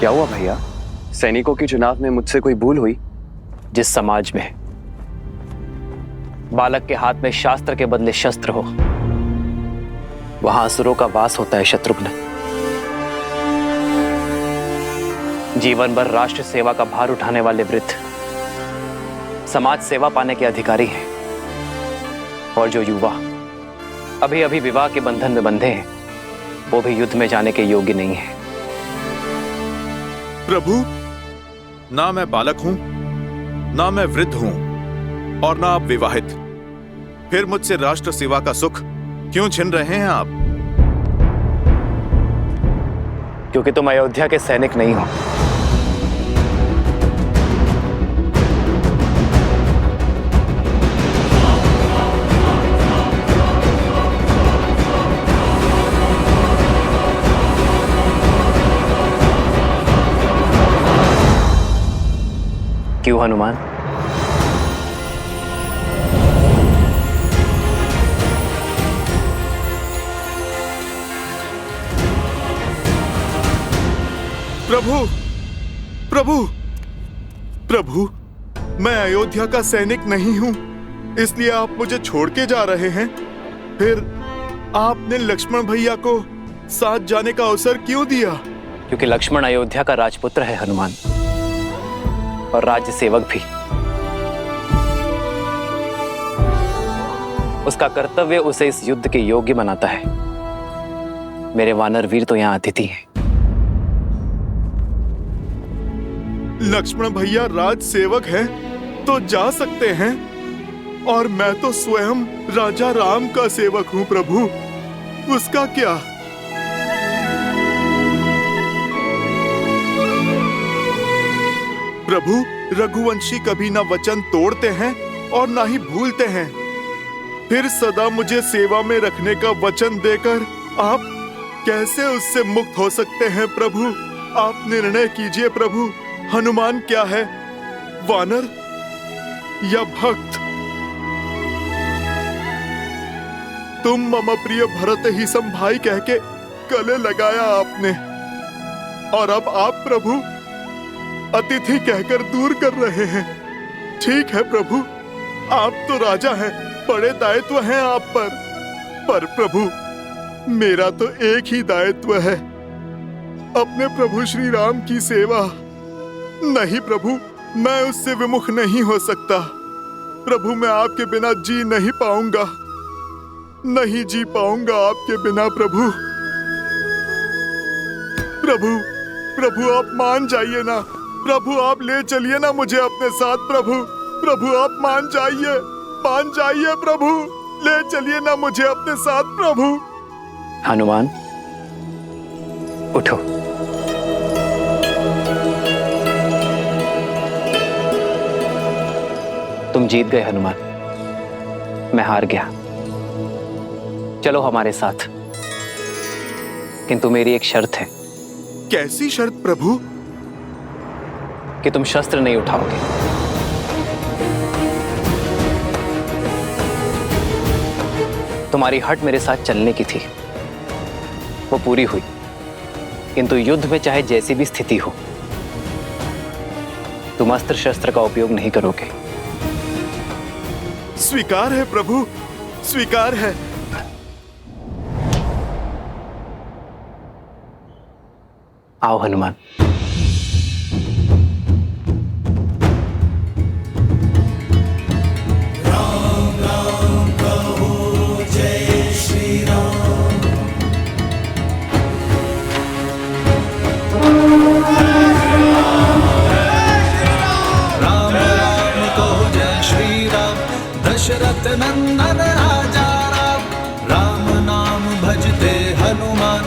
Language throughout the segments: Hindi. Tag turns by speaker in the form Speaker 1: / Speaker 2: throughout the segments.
Speaker 1: क्या हुआ भैया? सैनिकों के चुनाव में मुझसे कोई भूल हुई?
Speaker 2: जिस समाज में बालक के हाथ में शास्त्र के बदले शस्त्र हो, वहां असुरों का वास होता है शत्रुघ्न। जीवन भर राष्ट्र सेवा का भार उठाने वाले वृद्ध समाज सेवा पाने के अधिकारी हैं, और जो युवा अभी अभी विवाह के बंधन में बंधे हैं, वो भी युद्ध में जाने के योग्य नहीं है।
Speaker 3: प्रभु, ना मैं बालक हूं, ना मैं वृद्ध हूं, और ना आप विवाहित। फिर मुझसे राष्ट्र सेवा का सुख क्यों छीन रहे हैं आप?
Speaker 2: क्योंकि तुम अयोध्या के सैनिक नहीं हो। क्यों हनुमान?
Speaker 3: प्रभु, प्रभु, प्रभु, मैं अयोध्या का सैनिक नहीं हूं, इसलिए आप मुझे छोड़ के जा रहे हैं। फिर आपने लक्ष्मण भैया को साथ जाने का अवसर क्यों दिया?
Speaker 2: क्योंकि लक्ष्मण अयोध्या का राजपुत्र है हनुमान, और राज्य सेवक भी। उसका कर्तव्य उसे इस युद्ध के योग्य बनाता है। मेरे वानर वीर तो यहां अतिथि हैं।
Speaker 3: लक्ष्मण भैया राज सेवक हैं तो जा सकते हैं, और मैं तो स्वयं राजा राम का सेवक हूं प्रभु, उसका क्या? प्रभु, रघुवंशी कभी ना वचन तोड़ते हैं और ना ही भूलते हैं। फिर सदा मुझे सेवा में रखने का वचन देकर आप कैसे उससे मुक्त हो सकते हैं प्रभु? आप निर्णय कीजिए प्रभु, हनुमान क्या है, वानर या भक्त? तुम मम प्रिय भरत ही सम भाई कह के गले लगाया आपने, और अब आप प्रभु अतिथि कहकर दूर कर रहे हैं। ठीक है प्रभु, आप तो राजा हैं, बड़े दायित्व हैं आप पर प्रभु मेरा तो एक ही दायित्व है, अपने प्रभु श्री राम की सेवा। नहीं प्रभु, मैं उससे विमुख नहीं हो सकता। प्रभु, मैं आपके बिना जी नहीं पाऊंगा, नहीं जी पाऊंगा आपके बिना प्रभु। प्रभु, प्रभु आप मान जाइए ना, प्रभु आप ले चलिए ना मुझे अपने साथ प्रभु। प्रभु आप मान जाइए प्रभु, ले चलिए ना मुझे अपने साथ प्रभु।
Speaker 2: हनुमान, उठो। तुम जीत गए हनुमान, मैं हार गया। चलो हमारे साथ, किंतु मेरी एक शर्त है।
Speaker 3: कैसी शर्त प्रभु?
Speaker 2: कि तुम शस्त्र नहीं उठाओगे। तुम्हारी हट मेरे साथ चलने की थी, वो पूरी हुई, किंतु युद्ध में चाहे जैसी भी स्थिति हो, तुम अस्त्र शस्त्र का उपयोग नहीं करोगे।
Speaker 3: स्वीकार है प्रभु, स्वीकार है।
Speaker 2: आओ हनुमान।
Speaker 4: दशरथ नंदन राजा राम, राम नाम भजते हनुमान,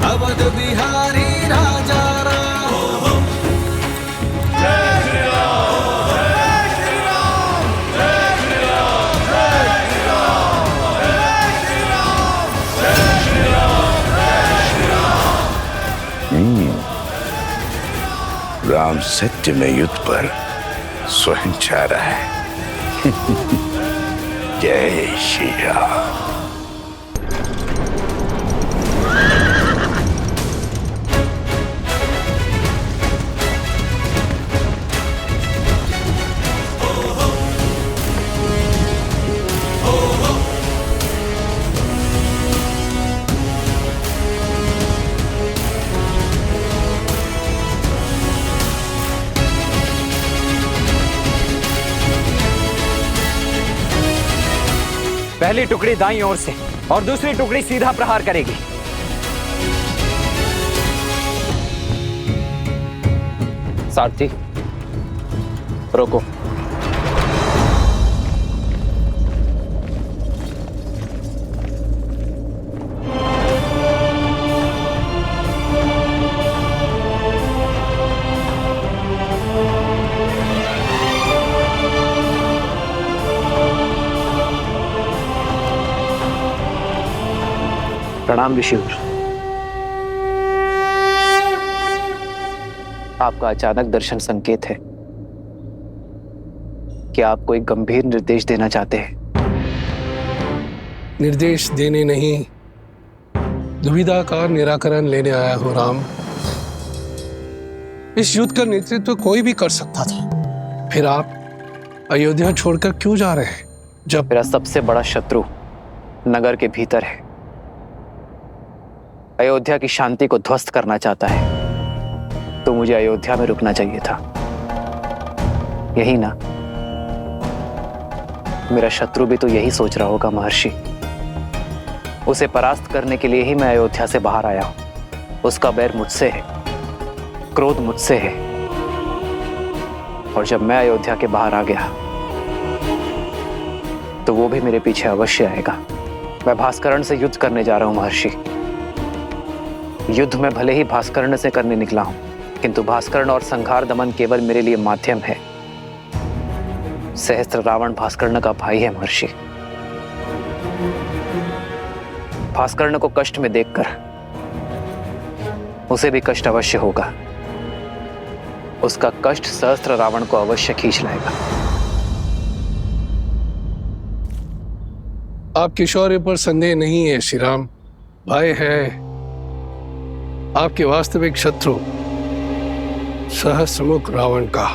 Speaker 4: अवध बिहारी राजा राम। जय श्री राम, जय श्री राम, जय श्री राम, जय श्री राम, जय श्री राम, जय श्री राम, जय श्री राम।
Speaker 5: राम सत्य में युद्ध पर स्वयं जा रहा है। जय श्री राम।
Speaker 2: पहली टुकड़ी दाईं ओर से और दूसरी टुकड़ी सीधा प्रहार करेगी। सारथी, रोको। प्रणाम ऋषिवर। आपका अचानक दर्शन संकेत है कि आप कोई गंभीर निर्देश देना चाहते हैं।
Speaker 6: निर्देश देने नहीं, दुविधा का निराकरण लेने आया हूं राम। इस युद्ध का नेतृत्व कोई भी कर सकता था, फिर आप अयोध्या छोड़कर क्यों जा रहे हैं? जब
Speaker 2: मेरा सबसे बड़ा शत्रु नगर के भीतर है, अयोध्या की शांति को ध्वस्त करना चाहता है, तो मुझे अयोध्या में रुकना चाहिए था। यही ना? मेरा शत्रु भी तो यही सोच रहा होगा महर्षि। उसे परास्त करने के लिए ही मैं अयोध्या से बाहर आया हूं। उसका बैर मुझसे है, क्रोध मुझसे है, और जब मैं अयोध्या के बाहर आ गया तो वो भी मेरे पीछे अवश्य आएगा। मैं भास्करण से युद्ध करने जा रहा हूं महर्षि। युद्ध में भले ही भास्करण से करने निकला हूं, किंतु भास्करण और संहार दमन केवल मेरे लिए माध्यम है। सहस्त्र रावण भास्कर्ण का भाई है महर्षि। भास्कर्ण को कष्ट में देखकर उसे भी कष्ट अवश्य होगा। उसका कष्ट सहस्त्र रावण को अवश्य खींच लाएगा।
Speaker 6: आपके शौर्य पर संदेह नहीं है श्री राम। भय है आपके वास्तविक शत्रु सहस्रमुख रावण का,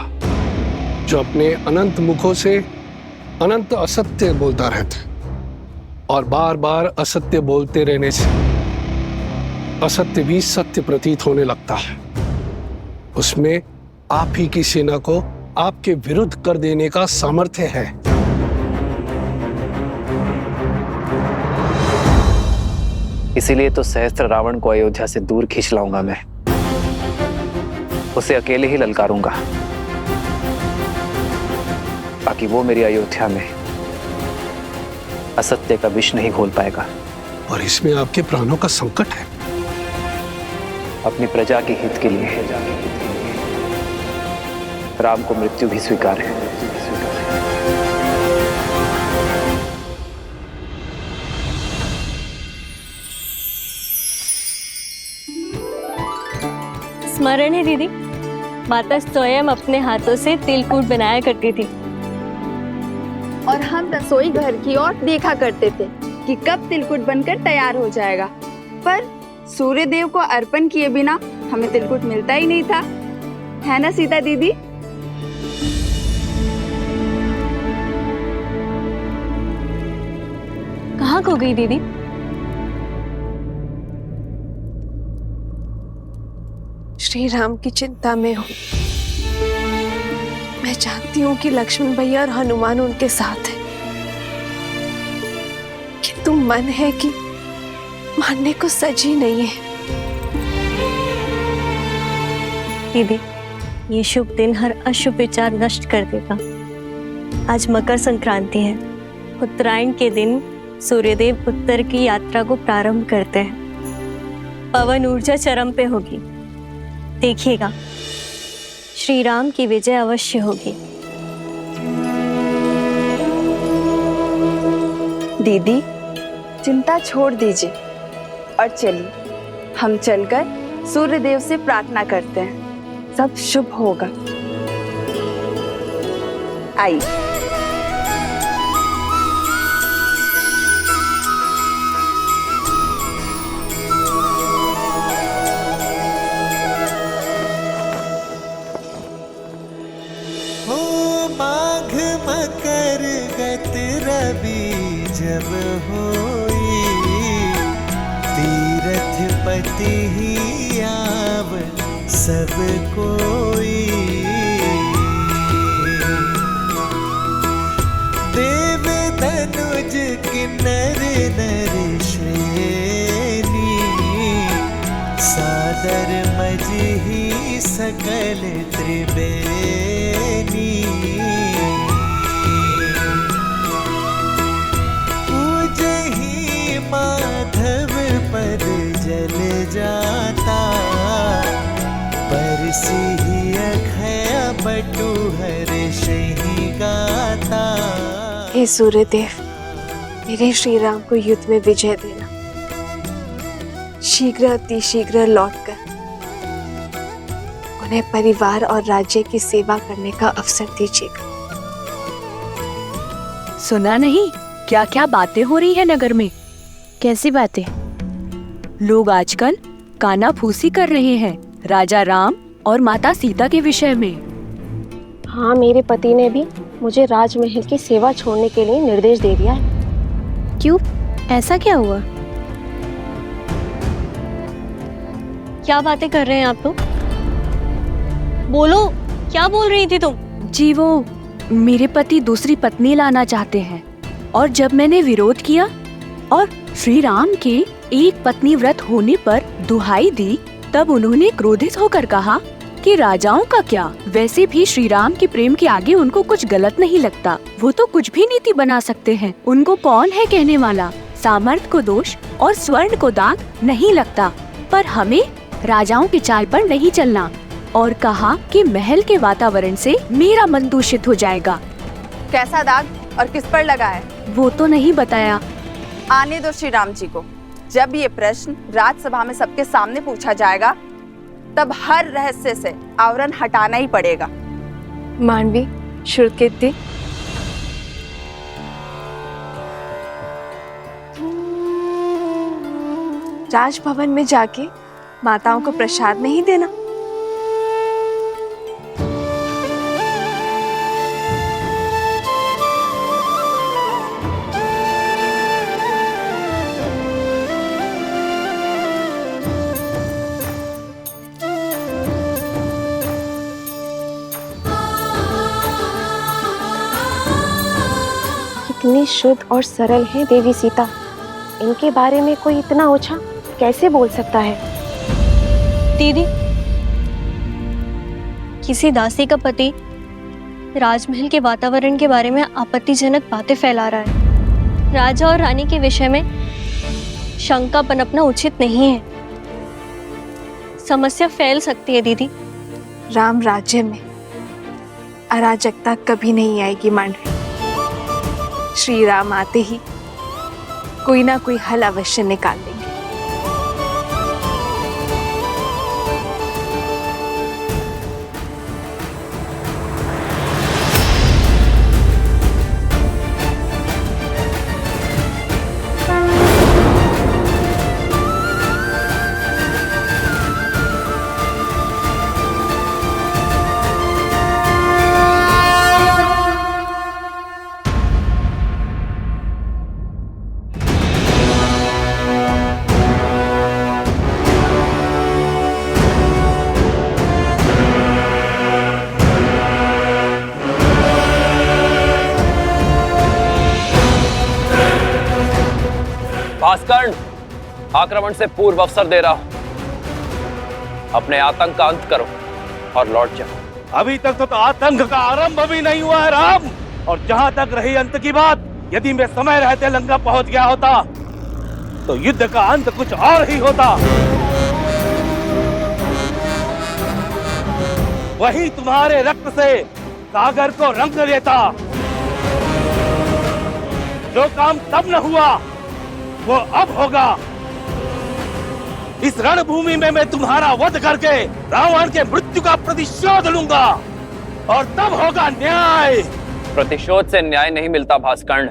Speaker 6: जो अपने अनंत मुखों से अनंत असत्य बोलता रहता, और बार बार असत्य बोलते रहने से असत्य भी सत्य प्रतीत होने लगता है। उसमें आप ही की सेना को आपके विरुद्ध कर देने का सामर्थ्य है।
Speaker 2: इसीलिए तो सहस्त्र रावण को अयोध्या से दूर खींच लाऊंगा मैं। उसे अकेले ही ललकारूंगा, ताकि वो मेरी अयोध्या में असत्य का विष नहीं घोल पाएगा।
Speaker 6: और इसमें आपके प्राणों का संकट है।
Speaker 2: अपनी प्रजा के हित के लिए राम को मृत्यु भी स्वीकार है।
Speaker 7: स्मरण है दीदी, माता स्वयं अपने हाथों से तिलकूट बनाया करती थी,
Speaker 8: और हम रसोई घर की ओर देखा करते थे कि कब तिलकुट बनकर तैयार हो जाएगा। पर सूर्य देव को अर्पण किए बिना हमें तिलकुट मिलता ही नहीं था, है ना सीता दीदी?
Speaker 7: कहाँ खो गई दीदी?
Speaker 9: श्री राम की चिंता में हूँ। मैं जानती हूँ कि लक्ष्मण भैया और हनुमान उनके साथ हैं, किंतु मन है कि मानने को सजी नहीं है।
Speaker 7: दीदी, ये शुभ दिन हर अशुभ विचार नष्ट कर देगा। आज मकर संक्रांति है। उत्तरायण के दिन सूर्यदेव उत्तर की यात्रा को प्रारंभ करते हैं। पवन ऊर्जा चरम पे होगी। देखिएगा, श्री राम की विजय अवश्य होगी।
Speaker 8: दीदी, चिंता छोड़ दीजिए और चलिए हम चलकर सूर्य देव से प्रार्थना करते हैं। सब शुभ होगा। आइए।
Speaker 4: माघ मकर गत रवि जब होई, तीरथ पति ही आव सब कोई। देव धनुज के नर नर श्रेणी सादर मजहि सकल त्रिबेनी पूजहि माधव पद जल जाता परसिहि अखय बटु हर्षहि गाता।
Speaker 9: हे सूर्यदेव, मेरे श्री राम को युद्ध में विजय देना। शीघ्र अति शीघ्र लौटकर उन्हें परिवार और राज्य की सेवा करने का अवसर दीजिएगा।
Speaker 10: सुना नहीं क्या क्या बातें हो रही है नगर में? कैसी बातें? लोग आजकल कानाफूसी कर रहे हैं राजा राम और माता सीता के विषय में।
Speaker 7: हाँ, मेरे पति ने भी मुझे राजमहल की सेवा छोड़ने के लिए निर्देश दे दिया है।
Speaker 10: क्यों, ऐसा क्या हुआ?
Speaker 7: क्या बातें कर रहे हैं आप लोग? बोलो, क्या बोल रही थी तुम?
Speaker 10: जी वो मेरे पति दूसरी पत्नी लाना चाहते हैं और जब मैंने विरोध किया और श्री राम के एक पत्नी व्रत होने पर दुहाई दी, तब उन्होंने क्रोधित होकर कहा कि राजाओं का क्या, वैसे भी श्री राम के प्रेम के आगे उनको कुछ गलत नहीं लगता। वो तो कुछ भी नीति बना सकते हैं। उनको कौन है कहने वाला? सामर्थ्य को दोष और स्वर्ण को दाग नहीं लगता। पर हमें राजाओं की चाल पर नहीं चलना। और कहा कि महल के वातावरण से मेरा मन दूषित हो जाएगा।
Speaker 8: कैसा दाग और किस पर लगा है?
Speaker 10: वो तो नहीं बताया।
Speaker 8: आने दो श्री राम जी को। जब ये प्रश्न राजसभा में सबके सामने पूछा जाएगा, तब हर रहस्य से आवरण हटाना ही पड़ेगा।
Speaker 9: मानवी, श्रुतकीर्ति, राजभवन में जाके माताओं को प्रसाद नहीं देना?
Speaker 7: कितनी शुद्ध और सरल है देवी सीता। इनके बारे में कोई इतना ओछा कैसे बोल सकता है? दीदी, किसी दासी का पति राजमहल के वातावरण के बारे में आपत्तिजनक बातें फैला रहा है। राजा और रानी के विषय में शंका पनपना उचित नहीं है। समस्या फैल सकती है दीदी।
Speaker 9: राम राज्य में अराजकता कभी नहीं आएगी मांडवी। श्री राम आते ही कोई ना कोई हल अवश्य निकाल देंगे।
Speaker 2: भास्कर्ण, आक्रमण से पूर्व अवसर दे रहा हूं। अपने आतंक का अंत करो और लौट जाओ।
Speaker 11: अभी तक तो आतंक का आरंभ भी नहीं हुआ है राम। और जहां तक रही अंत की बात, यदि मैं समय रहते लंका पहुंच गया होता तो युद्ध का अंत कुछ और ही होता। वही तुम्हारे रक्त से सागर को रंग देता। जो काम तब न हुआ वो अब होगा। इस रणभूमि में मैं तुम्हारा वध करके रावण के मृत्यु का प्रतिशोध लूंगा और तब होगा न्याय।
Speaker 2: प्रतिशोध से न्याय नहीं मिलता भास्कर्ण।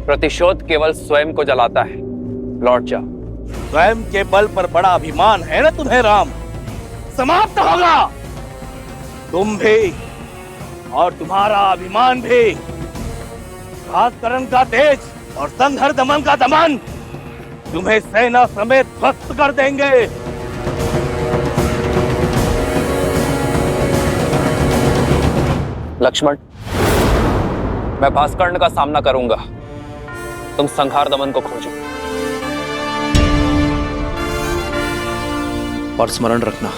Speaker 2: प्रतिशोध केवल स्वयं को जलाता है। लौट जाओ।
Speaker 11: स्वयं के बल पर बड़ा अभिमान है ना तुम्हें राम? समाप्त होगा तुम भी और तुम्हारा अभिमान भी। भास्करण का तेज और संघर दमन का दमन तुम्हें सेना समेत ध्वस्त कर देंगे।
Speaker 2: लक्ष्मण, मैं भास्कर्ण का सामना करूंगा, तुम संहार दमन को खोजो और स्मरण रखना,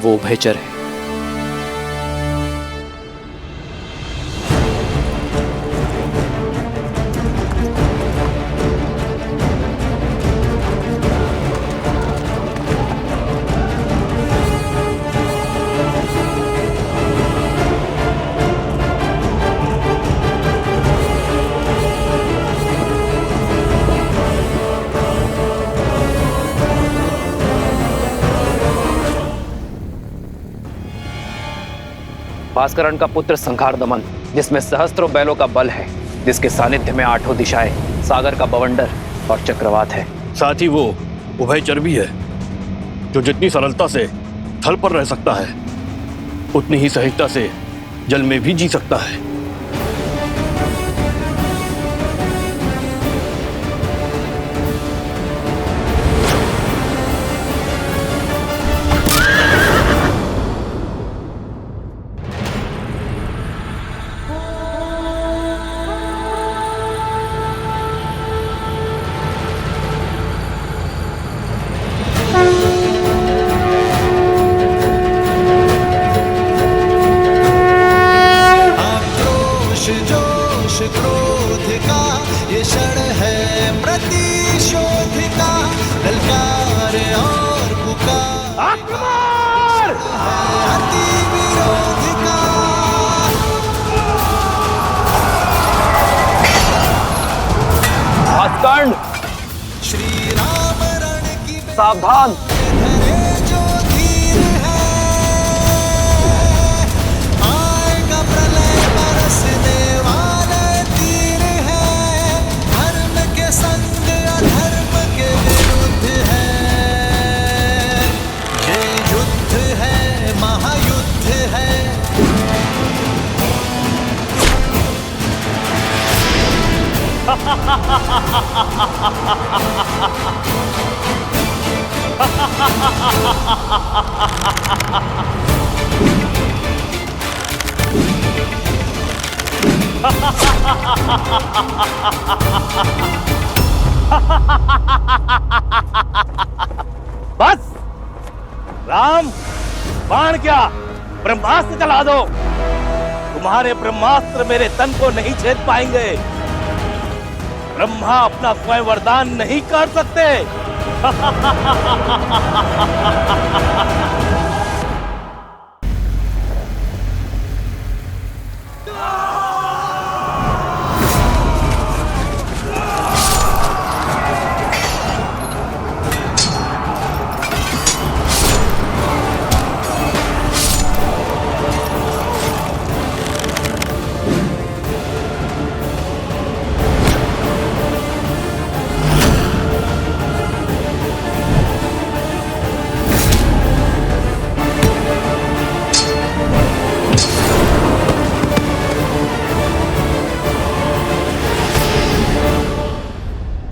Speaker 2: वो उभयचर है। भास्करण का पुत्र संहार दमन, जिसमें सहस्त्रों बैलों का बल है, जिसके सानिध्य में आठों दिशाएं, सागर का बवंडर और चक्रवात है।
Speaker 12: साथ ही वो उभयचर भी है, जो जितनी सरलता से थल पर रह सकता है, उतनी ही सहजता से जल में भी जी सकता है।
Speaker 4: क्रोध का ये क्षण है प्रतिशोध का, ललकार और पुकार अति विरोध का।
Speaker 2: भास्करण,
Speaker 4: श्री राम रण की
Speaker 2: सावधान।
Speaker 4: जो धीर है, आएगा प्रलय बरसने वाले तीर है, धर्म के संग अधर्म के विरुद्ध है, ये युद्ध है, महायुद्ध है।
Speaker 11: बस राम, बाण क्या, ब्रह्मास्त्र चला दो। तुम्हारे ब्रह्मास्त्र मेरे तन को नहीं छेद पाएंगे। ब्रह्मा अपना स्वयं वरदान नहीं कर सकते।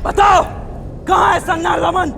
Speaker 11: बताओ, कहां है संहार दमन?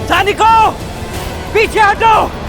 Speaker 11: सैनिकों, पीछे हटो।